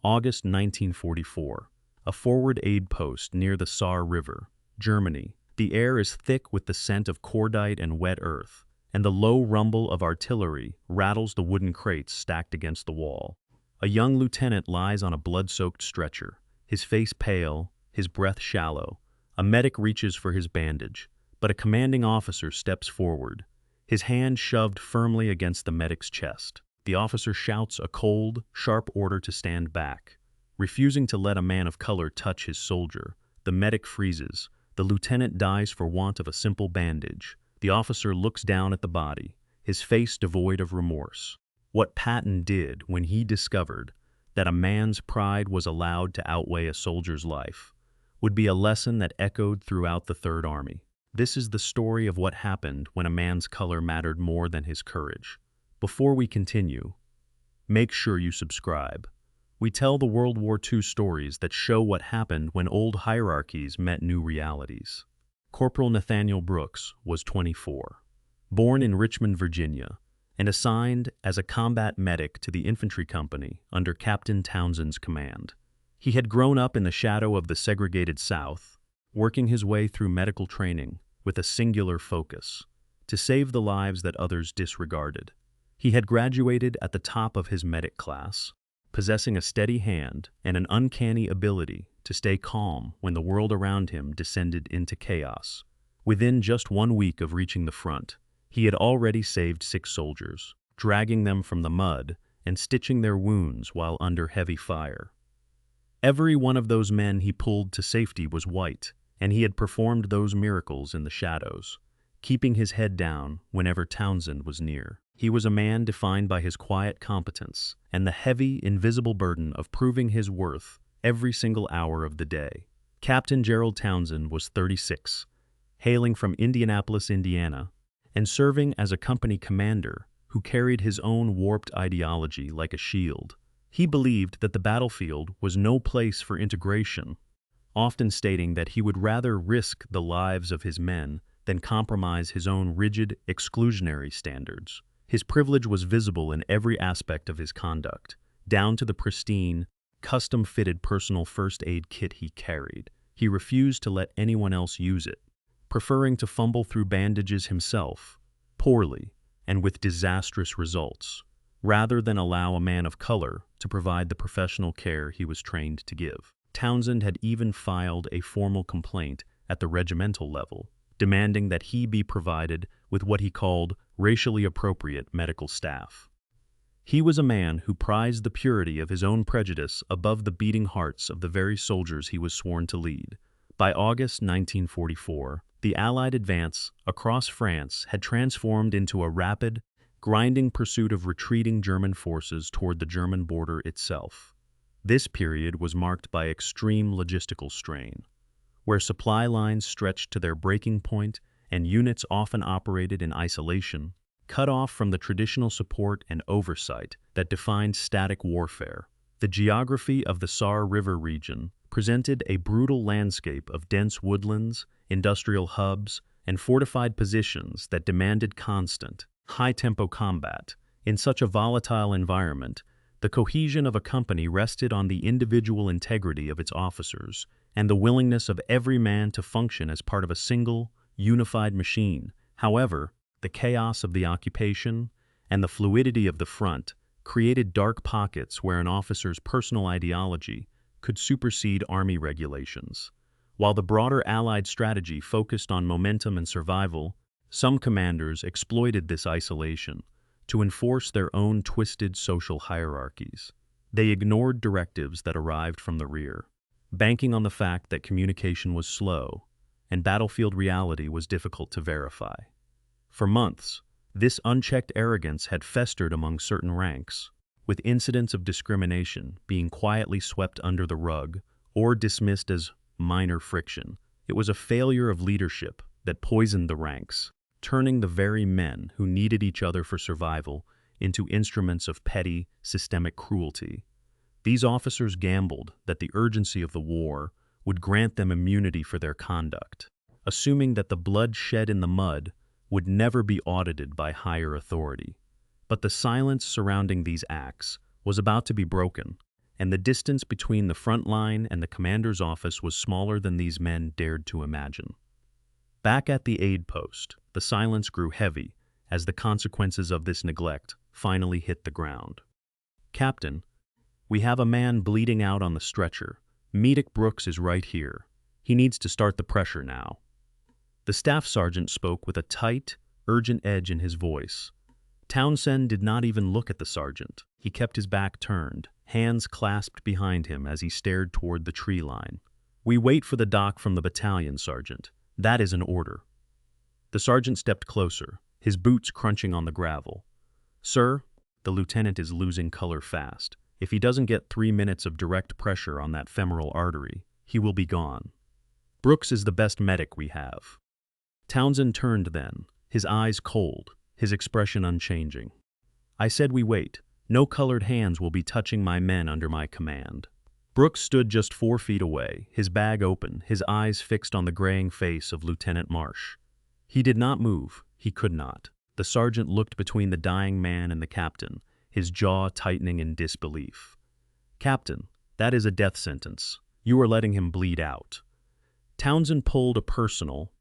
August 1944. A forward aid post near the Saar River, Germany. The air is thick with the scent of cordite and wet earth, and the low rumble of artillery rattles the wooden crates stacked against the wall. A young lieutenant lies on a blood-soaked stretcher, his face pale, his breath shallow. A medic reaches for his bandage, but a commanding officer steps forward, his hand shoved firmly against the medic's chest. The officer shouts a cold, sharp order to stand back. Refusing to let a man of color touch his soldier, the medic freezes. The lieutenant dies for want of a simple bandage. The officer looks down at the body, his face devoid of remorse. What Patton did when he discovered that a man's pride was allowed to outweigh a soldier's life would be a lesson that echoed throughout the Third Army. This is the story of what happened when a man's color mattered more than his courage. Before we continue, make sure you subscribe. We tell the World War II stories that show what happened when old hierarchies met new realities. Corporal Nathaniel Brooks was 24, born in Richmond, Virginia, and assigned as a combat medic to the infantry company under Captain Townsend's command. He had grown up in the shadow of the segregated South, working his way through medical training with a singular focus: to save the lives that others disregarded. He had graduated at the top of his medic class, possessing a steady hand and an uncanny ability to stay calm when the world around him descended into chaos. Within just 1 week of reaching the front, he had already saved 6 soldiers, dragging them from the mud and stitching their wounds while under heavy fire. Every one of those men he pulled to safety was white, and he had performed those miracles in the shadows, keeping his head down whenever Townsend was near. He was a man defined by his quiet competence and the heavy, invisible burden of proving his worth every single hour of the day. Captain Gerald Townsend was 36, hailing from Indianapolis, Indiana, and serving as a company commander who carried his own warped ideology like a shield. He believed that the battlefield was no place for integration, often stating that he would rather risk the lives of his men than compromise his own rigid, exclusionary standards. His privilege was visible in every aspect of his conduct, down to the pristine, custom-fitted personal first aid kit he carried. He refused to let anyone else use it, preferring to fumble through bandages himself, poorly and with disastrous results, rather than allow a man of color to provide the professional care he was trained to give. Townsend had even filed a formal complaint at the regimental level, demanding that he be provided with what he called racially appropriate medical staff. He was a man who prized the purity of his own prejudice above the beating hearts of the very soldiers he was sworn to lead. By August 1944, the Allied advance across France had transformed into a rapid, grinding pursuit of retreating German forces toward the German border itself. This period was marked by extreme logistical strain, where supply lines stretched to their breaking point and units often operated in isolation, cut off from the traditional support and oversight that defined static warfare. The geography of the Sar River region presented a brutal landscape of dense woodlands, industrial hubs, and fortified positions that demanded constant, high-tempo combat. In such a volatile environment, the cohesion of a company rested on the individual integrity of its officers and the willingness of every man to function as part of a single, unified machine. However, the chaos of the occupation and the fluidity of the front created dark pockets where an officer's personal ideology could supersede Army regulations. While the broader Allied strategy focused on momentum and survival, some commanders exploited this isolation to enforce their own twisted social hierarchies. They ignored directives that arrived from the rear, banking on the fact that communication was slow and battlefield reality was difficult to verify. For months, this unchecked arrogance had festered among certain ranks, with incidents of discrimination being quietly swept under the rug or dismissed as minor friction. It was a failure of leadership that poisoned the ranks, turning the very men who needed each other for survival into instruments of petty, systemic cruelty. These officers gambled that the urgency of the war would grant them immunity for their conduct, assuming that the blood shed in the mud would never be audited by higher authority. But the silence surrounding these acts was about to be broken, and the distance between the front line and the commander's office was smaller than these men dared to imagine. Back at the aid post, the silence grew heavy as the consequences of this neglect finally hit the ground. "Captain, we have a man bleeding out on the stretcher. Medic Brooks is right here. He needs to start the pressure now." The staff sergeant spoke with a tight, urgent edge in his voice. Townsend did not even look at the sergeant. He kept his back turned, hands clasped behind him as he stared toward the tree line. "We wait for the doc from the battalion, Sergeant. That is an order." The sergeant stepped closer, his boots crunching on the gravel. "Sir, the lieutenant is losing color fast. If he doesn't get 3 minutes of direct pressure on that femoral artery, he will be gone. Brooks is the best medic we have." Townsend turned then, his eyes cold, his expression unchanging. "I said we wait. No colored hands will be touching my men under my command." Brooks stood just 4 feet away, his bag open, his eyes fixed on the graying face of Lieutenant Marsh. He did not move. He could not. The sergeant looked between the dying man and the captain, his jaw tightening in disbelief. "Captain, that is a death sentence. You are letting him bleed out." Townsend pulled a personal,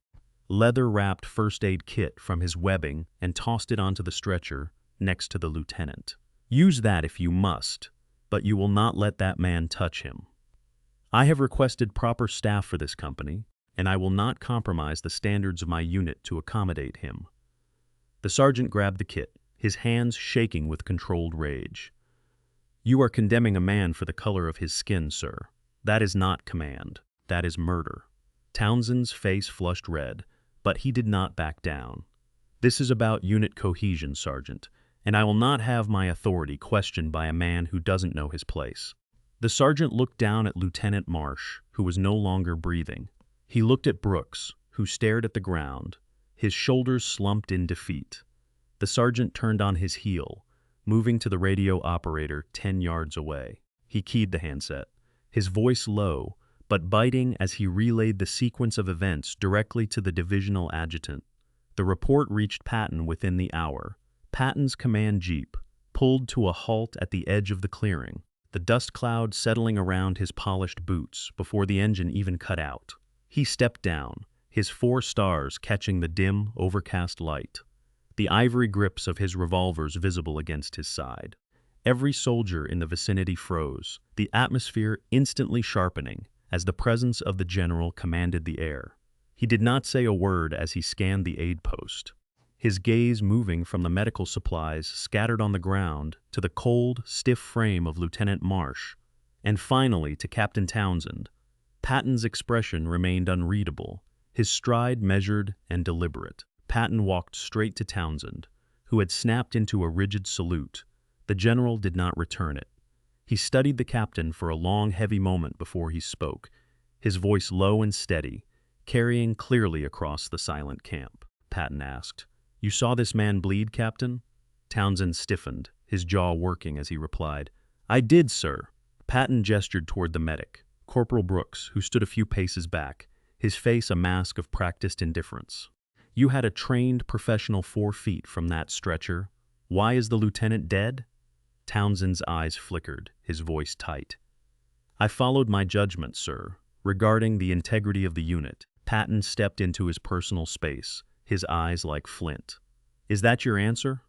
leather-wrapped first aid kit from his webbing and tossed it onto the stretcher next to the lieutenant. "Use that if you must, but you will not let that man touch him. I have requested proper staff for this company, and I will not compromise the standards of my unit to accommodate him." The sergeant grabbed the kit, his hands shaking with controlled rage. "You are condemning a man for the color of his skin, sir. That is not command. That is murder." Townsend's face flushed red, but he did not back down. "This is about unit cohesion, Sergeant, and I will not have my authority questioned by a man who doesn't know his place." The sergeant looked down at Lieutenant Marsh, who was no longer breathing. He looked at Brooks, who stared at the ground, his shoulders slumped in defeat. The sergeant turned on his heel, moving to the radio operator 10 yards away. He keyed the handset, his voice low, but biting as he relayed the sequence of events directly to the divisional adjutant. The report reached Patton within the hour. Patton's command jeep pulled to a halt at the edge of the clearing, the dust cloud settling around his polished boots before the engine even cut out. He stepped down, his 4 stars catching the dim, overcast light, the ivory grips of his revolvers visible against his side. Every soldier in the vicinity froze, the atmosphere instantly sharpening as the presence of the general commanded the air. He did not say a word as he scanned the aid post, his gaze moving from the medical supplies scattered on the ground to the cold, stiff frame of Lieutenant Marsh, and finally to Captain Townsend. Patton's expression remained unreadable, his stride measured and deliberate. Patton walked straight to Townsend, who had snapped into a rigid salute. The general did not return it. He studied the captain for a long, heavy moment before he spoke, his voice low and steady, carrying clearly across the silent camp. Patton asked, "You saw this man bleed, Captain?" Townsend stiffened, his jaw working as he replied, "I did, sir." Patton gestured toward the medic, Corporal Brooks, who stood a few paces back, his face a mask of practiced indifference. "You had a trained professional 4 feet from that stretcher. Why is the lieutenant dead?" Townsend's eyes flickered, his voice tight. "I followed my judgment, sir, regarding the integrity of the unit." Patton stepped into his personal space, his eyes like flint. "Is that your answer?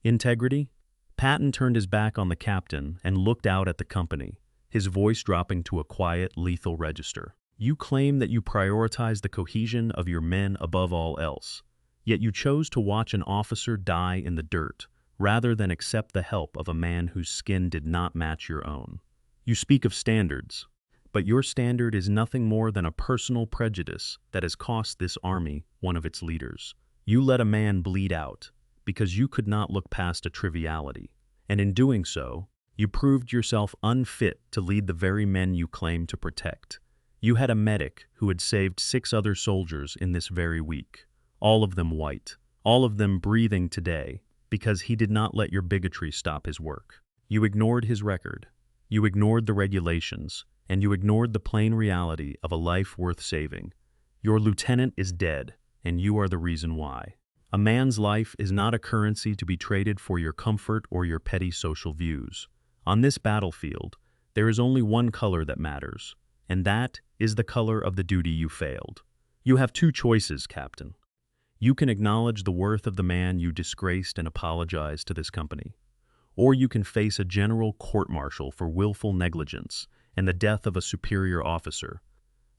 Integrity?" Patton turned his back on the captain and looked out at the company, his voice dropping to a quiet, lethal register. "You claim that you prioritize the cohesion of your men above all else, yet you chose to watch an officer die in the dirt, rather than accept the help of a man whose skin did not match your own. You speak of standards, but your standard is nothing more than a personal prejudice that has cost this army one of its leaders. You let a man bleed out because you could not look past a triviality, and in doing so, you proved yourself unfit to lead the very men you claim to protect. You had a medic who had saved 6 other soldiers in this very week, all of them white, all of them breathing today, because he did not let your bigotry stop his work. You ignored his record, you ignored the regulations, and you ignored the plain reality of a life worth saving. Your lieutenant is dead, and you are the reason why. A man's life is not a currency to be traded for your comfort or your petty social views. On this battlefield, There is only one color that matters, and that is the color of the duty you failed. You have two choices, Captain. You can acknowledge the worth of the man you disgraced and apologize to this company, or you can face a general court-martial for willful negligence and the death of a superior officer.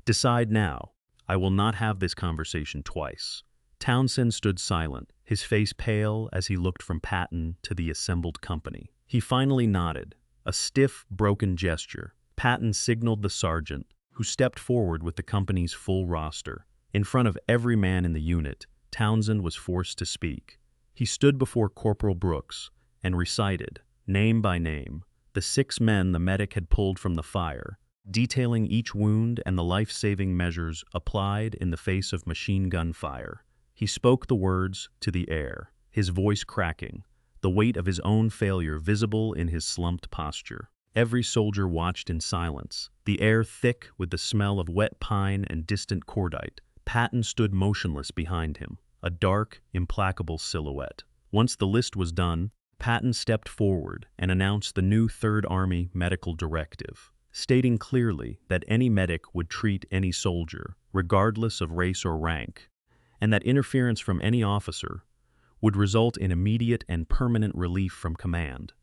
Decide now. I will not have this conversation twice. Townsend stood silent, his face pale as he looked from Patton to the assembled company. He finally nodded, a stiff, broken gesture. Patton signaled the sergeant, who stepped forward with the company's full roster. In front of every man in the unit, Townsend was forced to speak. He stood before Corporal Brooks and recited, name by name, the 6 men the medic had pulled from the fire, detailing each wound and the life-saving measures applied in the face of machine gun fire. He spoke the words to the air, his voice cracking, the weight of his own failure visible in his slumped posture. Every soldier watched in silence, the air thick with the smell of wet pine and distant cordite. Patton stood motionless behind him, a dark, implacable silhouette. Once the list was done, Patton stepped forward and announced the new Third Army medical directive, stating clearly that any medic would treat any soldier, regardless of race or rank, and that interference from any officer would result in immediate and permanent relief from command.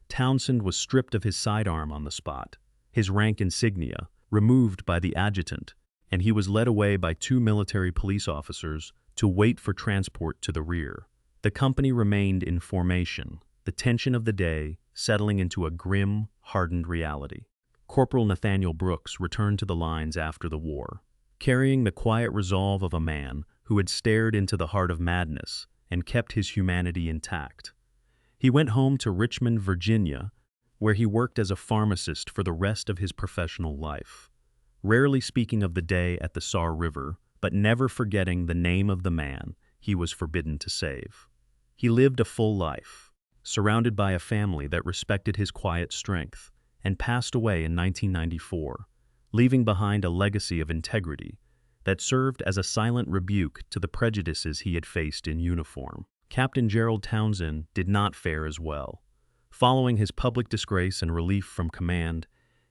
Townsend was stripped of his sidearm on the spot, his rank insignia removed by the adjutant, and he was led away by 2 military police officers to wait for transport to the rear. The company remained in formation, the tension of the day settling into a grim, hardened reality. Corporal Nathaniel Brooks returned to the lines after the war, carrying the quiet resolve of a man who had stared into the heart of madness and kept his humanity intact. He went home to Richmond, Virginia, where he worked as a pharmacist for the rest of his professional life, rarely speaking of the day at the Sar River, but never forgetting the name of the man he was forbidden to save. He lived a full life, surrounded by a family that respected his quiet strength, and passed away in 1994, leaving behind a legacy of integrity that served as a silent rebuke to the prejudices he had faced in uniform. Captain Gerald Townsend did not fare as well. Following his public disgrace and relief from command,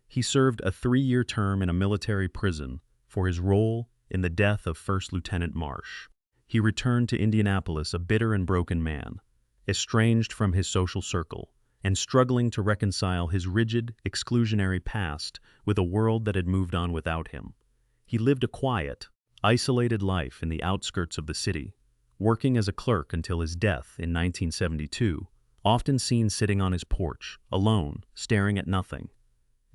he served a 3-year term in a military prison for his role in the death of First Lieutenant Marsh. He returned to Indianapolis a bitter and broken man, estranged from his social circle, and struggling to reconcile his rigid, exclusionary past with a world that had moved on without him. He lived a quiet, isolated life in the outskirts of the city, working as a clerk until his death in 1972, often seen sitting on his porch, alone, staring at nothing.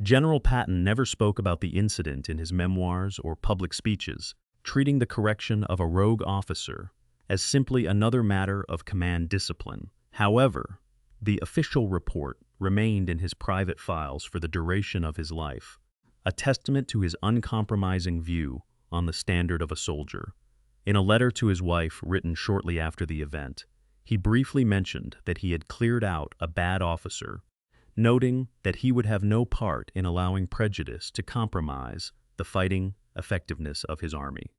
General Patton never spoke about the incident in his memoirs or public speeches, treating the correction of a rogue officer as simply another matter of command discipline. However, the official report remained in his private files for the duration of his life, a testament to his uncompromising view on the standard of a soldier. In a letter to his wife written shortly after the event, he briefly mentioned that he had cleared out a bad officer, noting that he would have no part in allowing prejudice to compromise the fighting effectiveness of his army.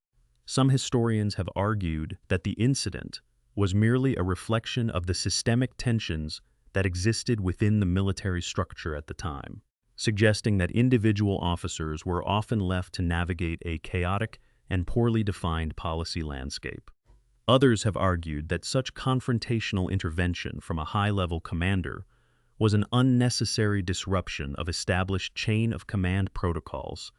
Some historians have argued that the incident was merely a reflection of the systemic tensions that existed within the military structure at the time, suggesting that individual officers were often left to navigate a chaotic and poorly defined policy landscape. Others have argued that such confrontational intervention from a high-level commander was an unnecessary disruption of established chain of command protocols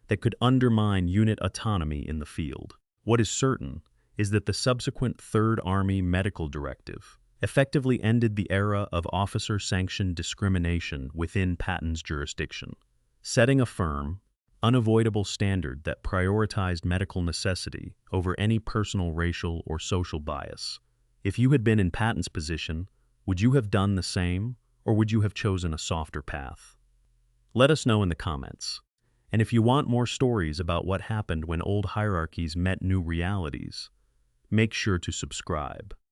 that could undermine unit autonomy in the field. What is certain is that the subsequent Third Army Medical Directive effectively ended the era of officer-sanctioned discrimination within Patton's jurisdiction, setting a firm, unavoidable standard that prioritized medical necessity over any personal racial or social bias. If you had been in Patton's position, would you have done the same, or would you have chosen a softer path? Let us know in the comments. And if you want more stories about what happened when old hierarchies met new realities, make sure to subscribe.